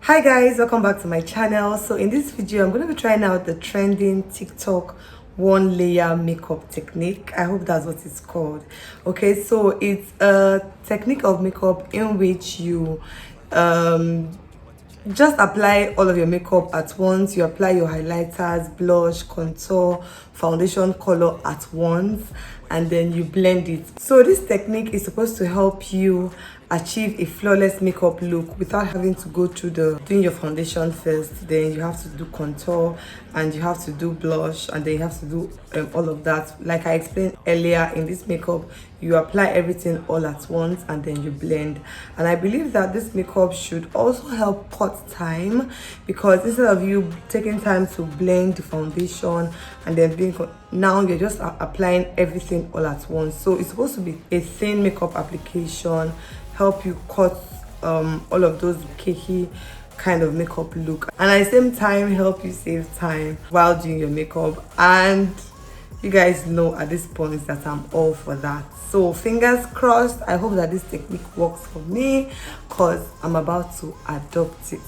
Hi guys, welcome back to my channel. So in this video I'm going to be trying out the trending TikTok one layer makeup technique. I hope that's what it's called. Okay, so it's a technique of makeup in which you just apply all of your makeup at once. You apply your highlighters, blush, contour, foundation, color at once, and then you blend it. So this technique is supposed to help you achieve a flawless makeup look without having to go through doing your foundation first, then you have to do contour, and you have to do blush, and then you have to do all of that. Like I explained earlier, in this makeup you apply everything all at once and then you blend. And I believe that this makeup should also help cut time, because instead of you taking time to blend the foundation and then now you're just applying everything all at once. So it's supposed to be a thin makeup application, help you cut all of those cakey kind of makeup look, and at the same time help you save time while doing your makeup. And you guys know at this point that I'm all for that. So fingers crossed. I hope that this technique works for me, because I'm about to adopt it.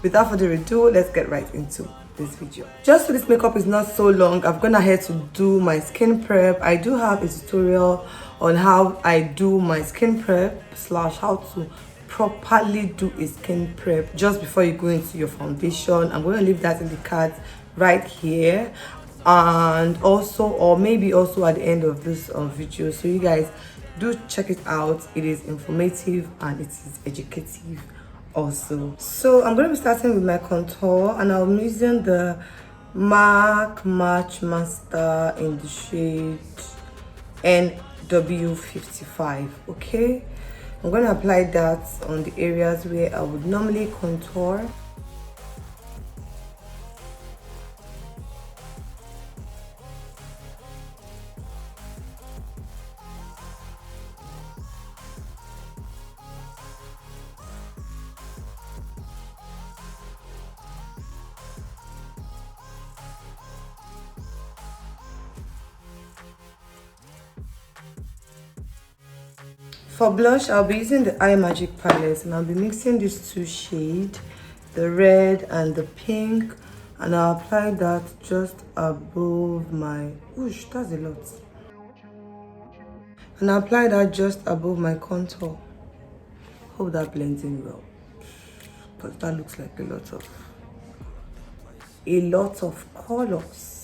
Without further ado, let's get right into this video. Just so this makeup is not so long, I've gone ahead to do my skin prep. I do have a tutorial on how I do my skin prep / how to properly do a skin prep just before you go into your foundation. I'm going to leave that in the cards right here, and also, or maybe also at the end of this video, so you guys do check it out. It is informative and it is educative also. So I'm going to be starting with my contour, and I'm using the MAC Match Master in the shade NW55. Okay, I'm going to apply that on the areas where I would normally contour. For blush, I'll be using the Eye Magic palette, and I'll be mixing these two shades, the red and the pink, and I'll apply that just above my, oosh, that's a lot. And I'll apply that just above my contour. Hope that blends in well, because that looks like a lot of colors.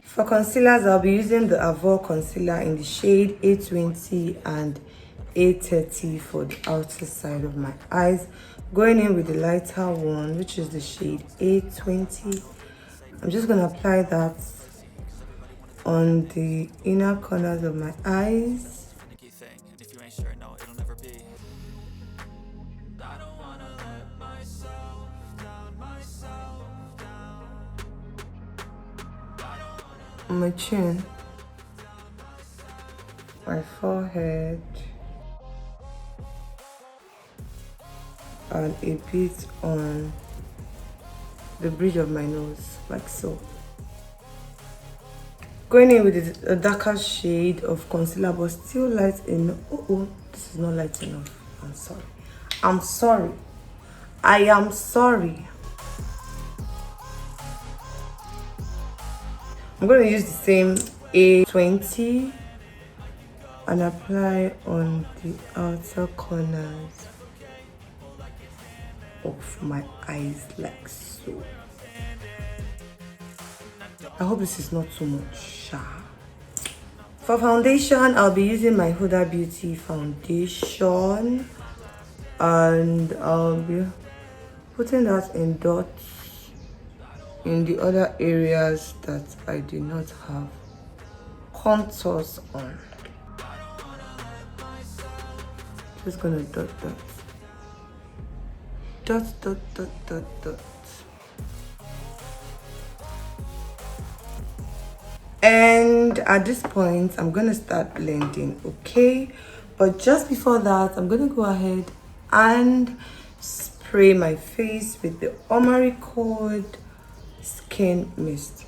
For concealers, I'll be using the Avon concealer in the shade A20 and A30 for the outer side of my eyes. Going in with the lighter one, which is the shade A20. I'm just going to apply that on the inner corners of my eyes. On my chin, my forehead, and a bit on the bridge of my nose, like so. Going in with a darker shade of concealer, but still light enough. Oh, this is not light enough. I'm sorry. I am sorry. I'm going to use the same A20 and apply on the outer corners of my eyes, like so. I hope this is not too much. For foundation, I'll be using my Huda Beauty foundation, and I'll be putting that in dots in the other areas that I do not have contours on. Just gonna dot. And at this point, I'm gonna start blending, okay? But just before that, I'm gonna go ahead and spray my face with the Omari Code Skin Mist.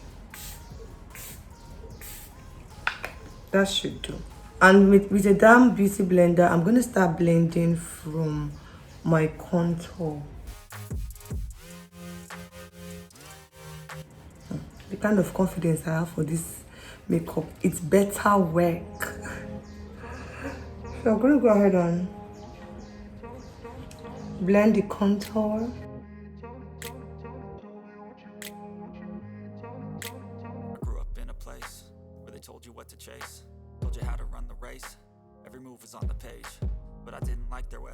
That should do. And with a damn beauty blender, I'm going to start blending from my contour. the kind of confidence I have for this makeup. It's better work. So I'm gonna go ahead and blend the contour. Grew up in a place where they told you what to chase, told you how to run the race. Every move was on the page, but I didn't like their way.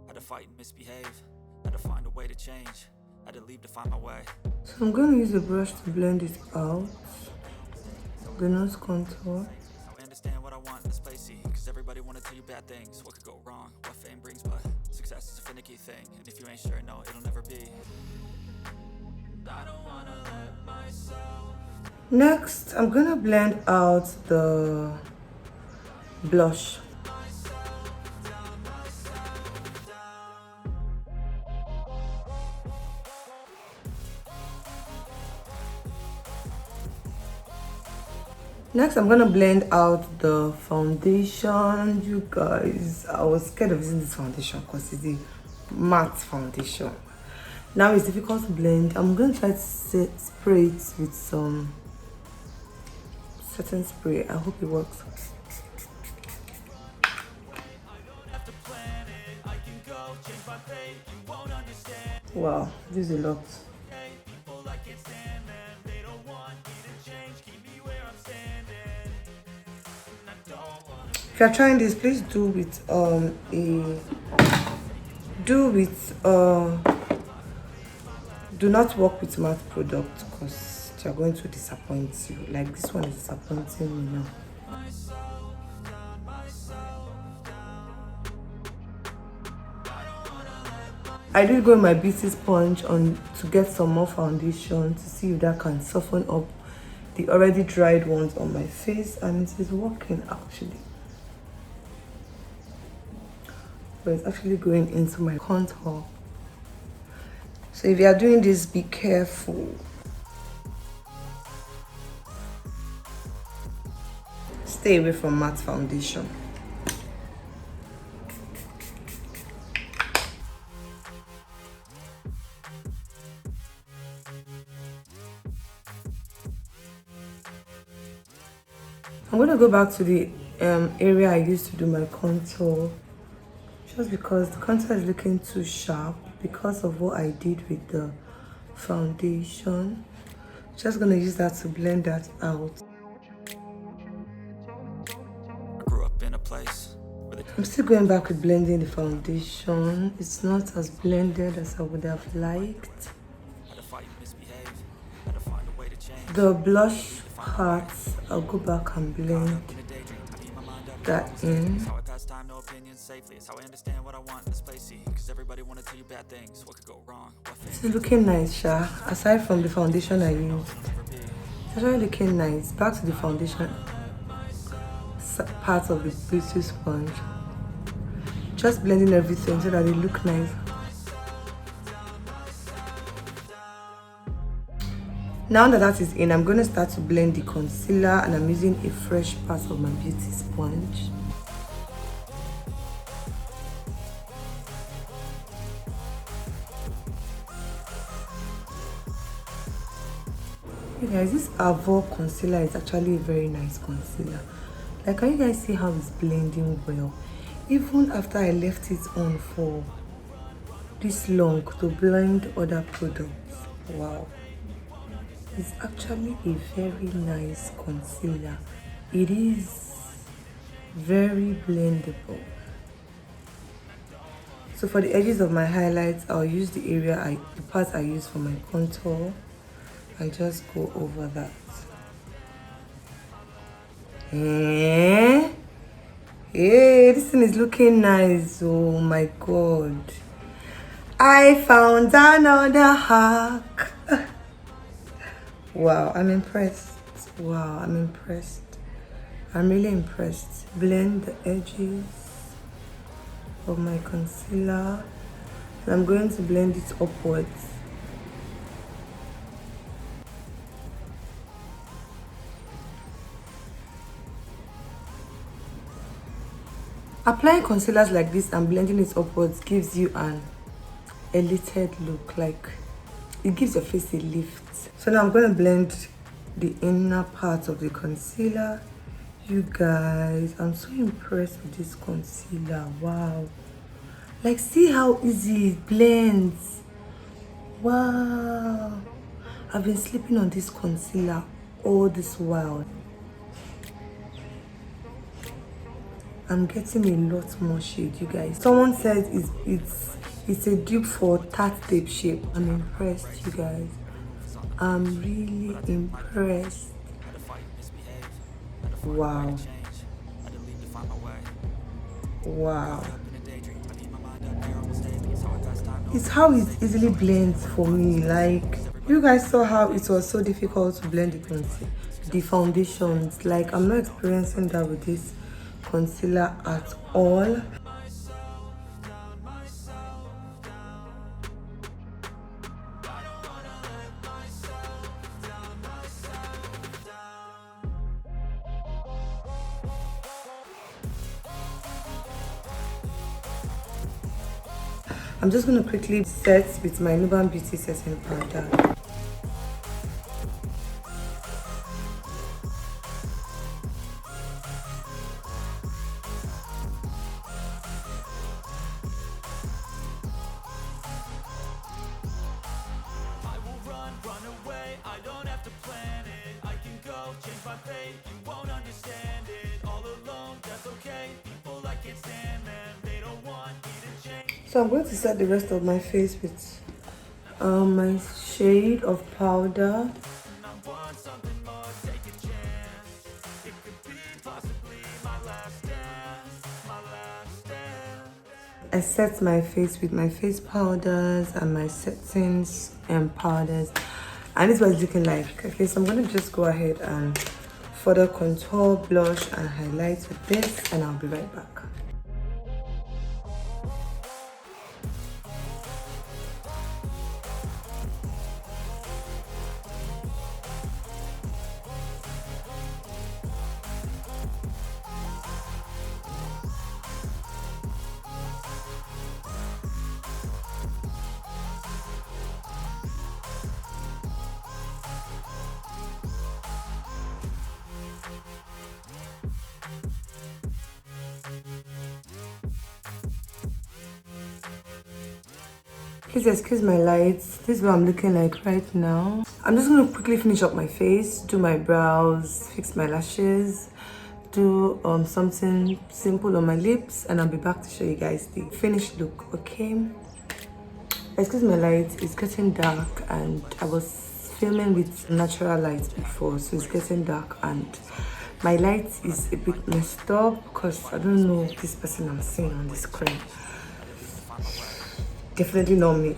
Had to fight and misbehave, had to find a way to change, had to leave to find my way. So I'm going to use a brush to blend it out, the nose contour. I understand what I want in this place, see, cause everybody wanna tell you bad things. What could go wrong, what fame brings, but success is a finicky thing, and if you ain't sure, no, it'll never be. I don't wanna let myself. Next, I'm gonna blend out the blush. Next, I'm gonna blend out the foundation. You guys, I was scared of using this foundation because it's a matte foundation. Now it's difficult to blend. I'm gonna try to spray it with some certain spray. I hope it works. Wow, this is a lot. If you're trying this, please do not work with matte products because they're going to disappoint you. Like this one is disappointing me now. I did go in my beauty sponge on to get some more foundation to see if that can soften up the already dried ones on my face, and it is working actually. But it's actually going into my contour. So if you are doing this, be careful. Stay away from matte foundation. I'm going to go back to the area I used to do my contour, just because the contour is looking too sharp because of what I did with the foundation. Just going to use that to blend that out. I grew up in a place where I'm still going back with blending the foundation. It's not as blended as I would have liked. had to fight and misbehave, had to find a way to change. The blush part, I'll go back and blend that in. How I pass time, no opinions safely. It's how I understand what I want in this place, see, cause everybody wanna tell you bad things. What could go wrong? What It's looking nice, Sha. Aside from the foundation I used, it's actually looking nice. Back to the foundation part of the beauty sponge. Just blending everything so that it look nice. Now that that is in, I'm going to start to blend the concealer, and I'm using a fresh part of my beauty sponge. Hey guys, this Avo concealer is actually a very nice concealer. Like, can you guys see how it's blending well? Even after I left it on for this long to blend other products. Wow. It's actually a very nice concealer. It is very blendable. So for the edges of my highlights, I'll use the parts I use for my contour and just go over that. Hey, this thing is looking nice. Oh my god. I found another hack. Wow, I'm impressed. Wow, I'm impressed. I'm really impressed. Blend the edges of my concealer. And I'm going to blend it upwards. Applying concealers like this and blending it upwards gives you an elitated look. Like, it gives your face a lift. So now I'm going to blend the inner part of the concealer. You guys, I'm so impressed with this concealer. Wow, like see how easy it blends. Wow, I've been sleeping on this concealer all this while. I'm getting a lot more shade, you guys. Someone said it's a dupe for tart tape shape. I'm impressed, you guys. I'm really impressed. Wow. Wow. It's how it easily blends for me. Like, you guys saw how it was so difficult to blend the foundations. Like, I'm not experiencing that with this concealer at all. I'm just going to quickly set with my Nuban Beauty setting powder. So I'm going to set the rest of my face with my shade of powder. I set my face with my face powders and my settings and powders, and this was looking like. Okay, so I'm going to just go ahead and further contour, blush and highlight with this, and I'll be right back. Please excuse my lights. This is what I'm looking like right now. I'm just going to quickly finish up my face, do my brows, fix my lashes, do something simple on my lips, and I'll be back to show you guys the finished look, okay? Excuse my lights, it's getting dark, and I was filming with natural light before, so it's getting dark and my light is a bit messed up because I don't know this person I'm seeing on the screen. Definitely not me.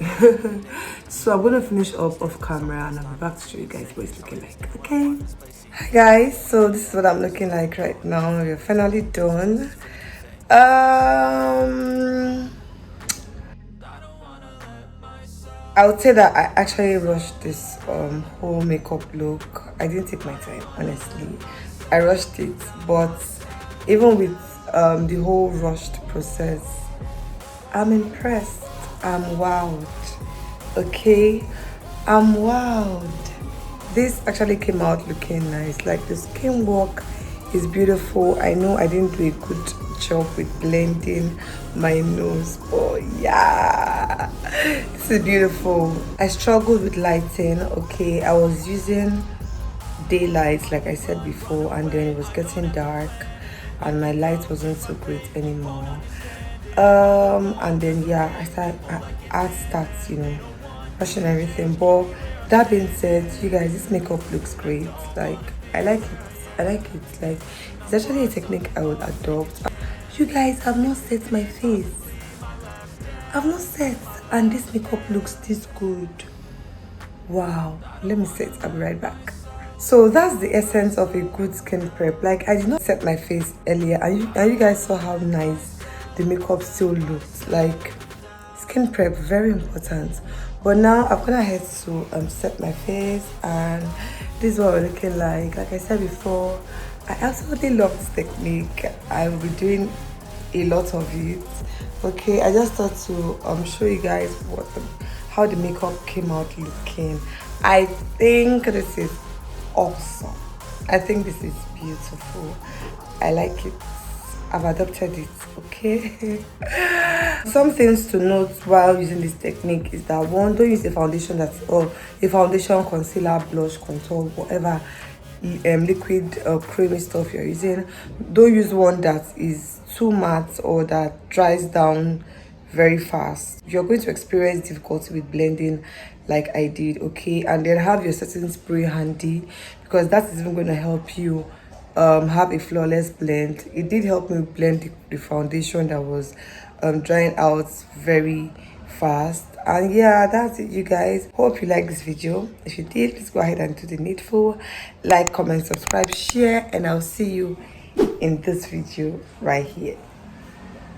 So I'm gonna finish up off camera and I'll be back to show you guys what it's looking like, okay? Hi guys, so this is what I'm looking like right now. We're finally done. I would say that I actually rushed this whole makeup look. I didn't take my time, honestly. I rushed it, but even with the whole rushed process, I'm impressed. I'm wowed. Okay, I'm wowed. This actually came out looking nice. Like the skin work is beautiful. I know I didn't do a good job with blending my nose. Oh yeah, this is beautiful. I struggled with lighting. Okay, I was using daylight like I said before, and then it was getting dark and my light wasn't so great anymore. And then yeah, I starts, you know, brushing everything. But that being said, you guys, this makeup looks great. Like I like it. Like it's actually a technique I would adopt. You guys, I've not set my face. I've not set, and this makeup looks this good. Wow, let me set. I'll be right back. So that's the essence of a good skin prep. Like I did not set my face earlier, and you guys saw how nice the makeup still looked. Like skin prep, very important. But now I'm gonna head to set my face, and this is what we're looking like. Like I said before, I absolutely love this technique. I will be doing a lot of it. Okay, I just thought to show you guys how the makeup came out looking. I think this is awesome. I think this is beautiful. I like it. I've adopted it. Okay. Some things to note while using this technique is that one, don't use a foundation a foundation, concealer, blush, contour, whatever liquid or creamy stuff you're using. Don't use one that is too matte or that dries down very fast. You're going to experience difficulty with blending like I did, okay? And then have your setting spray handy, because that is even going to help you have a flawless blend. It did help me blend the foundation that was drying out very fast. And yeah, that's it, you guys. Hope you like this video. If you did, please go ahead and do the needful. Like, comment, subscribe, share, and I'll see you in this video right here.